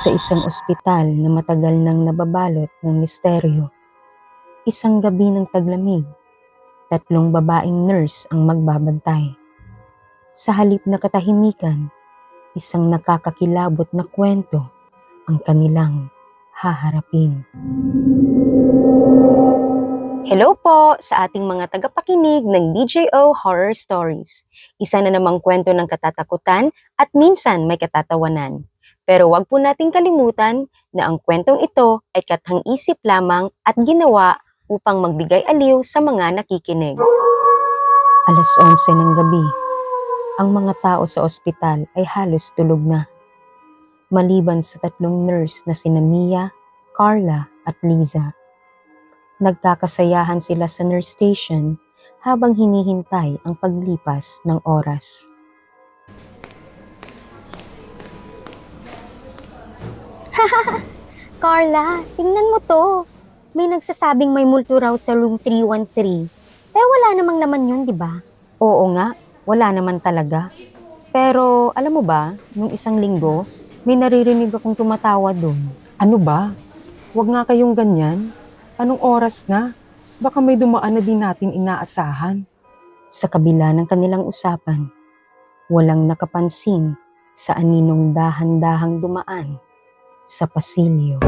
Sa isang ospital na matagal nang nababalot ng misteryo, isang gabi ng taglamig, 3 babaeng nurse ang magbabantay. Sa halip na katahimikan, isang nakakakilabot na kwento ang kanilang haharapin. Hello po sa ating mga tagapakinig ng DJO Horror Stories. Isa na namang kwento ng katatakutan at minsan may katatawanan. Pero wag po nating kalimutan na ang kwentong ito ay kathang-isip lamang at ginawa upang magbigay aliw sa mga nakikinig. 11:00 ng gabi, ang mga tao sa ospital ay halos tulog na. Maliban sa 3 nurse na sina Mia, Carla at Liza. Nagkakasayahan sila sa nurse station habang hinihintay ang paglipas ng oras. Carla, tingnan mo to. May nagsasabing may multo raw sa room 313. Pero wala namang laman yun, di ba? Oo nga, wala naman talaga. Pero alam mo ba, nung isang linggo, may naririnig akong tumatawa doon. Ano ba? Huwag nga kayong ganyan. Anong oras na? Baka may dumaan na din natin inaasahan. Sa kabila ng kanilang usapan, walang nakapansin sa aninong dahan-dahang dumaan sa pasilyo.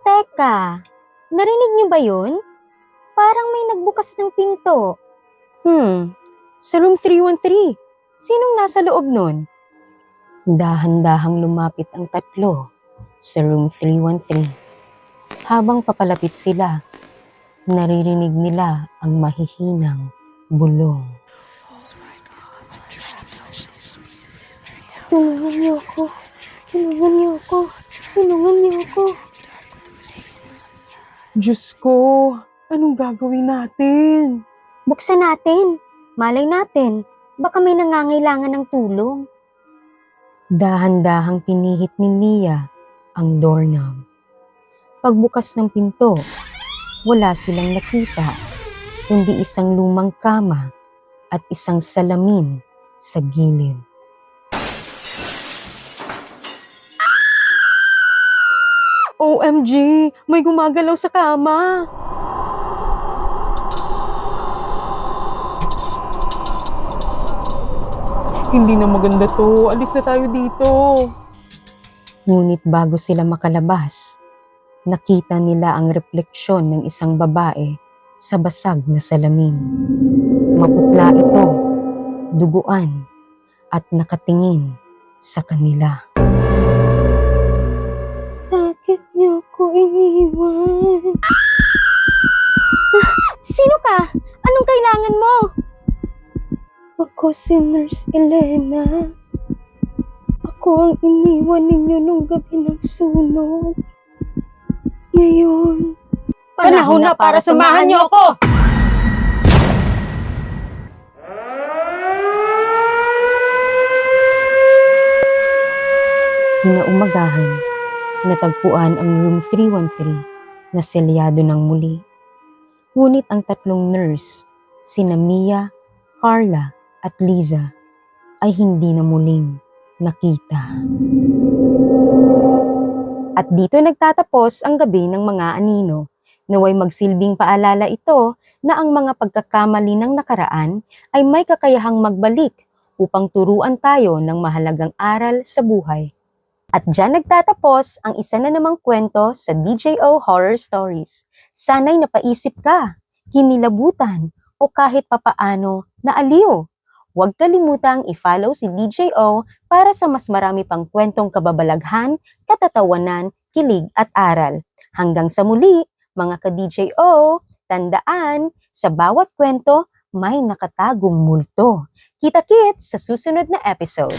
Teka, narinig niyo ba yun? Parang may nagbukas ng pinto. Sa room 313, sinong nasa loob nun? Dahan-dahang lumapit ang 3 sa room 313. Habang papalapit sila, naririnig nila ang mahihinang bulong. Tulungan niyo ako. Tulungan niyo ako. Tulungan niyo ako. Diyos ko, anong gagawin natin? Buksan natin. Malay natin. Baka may nangangailangan ng tulong. Dahan-dahang pinihit ni Mia ang doorknob. Pagbukas ng pinto, wala silang nakita, kundi isang lumang kama at isang salamin sa gilid. OMG! May gumagalaw sa kama! Hindi na maganda to. Alis na tayo dito. Ngunit bago sila makalabas, nakita nila ang refleksyon ng isang babae sa basag na salamin. Maputla ito, duguan, at nakatingin sa kanila. Bakit niyo ko iniwan? Sino ka? Anong kailangan mo? Ako si Nurse Elena. Ako ang iniwan ninyo nung gabi ng sunog. Ngayon, Panahon na para samahan niyo ako! kinaumagahan, natagpuan ang room 313 na selyado ng muli. Ngunit ang 3 nurse, sina Mia, Carla at Liza, ay hindi na muling nakita. At dito nagtatapos ang gabi ng mga anino. Naway magsilbing paalala ito na ang mga pagkakamali ng nakaraan ay may kakayahang magbalik upang turuan tayo ng mahalagang aral sa buhay. At dyan nagtatapos ang isa na namang kwento sa DJO Horror Stories. Sana'y napaisip ka, kinilabutan, o kahit papaano naaliw. Huwag kalimutang i-follow si DJO para sa mas marami pang kwentong kababalaghan, katatawanan, kilig at aral. Hanggang sa muli, mga ka-DJO, tandaan, sa bawat kwento may nakatagong multo. Kita-kits sa susunod na episode.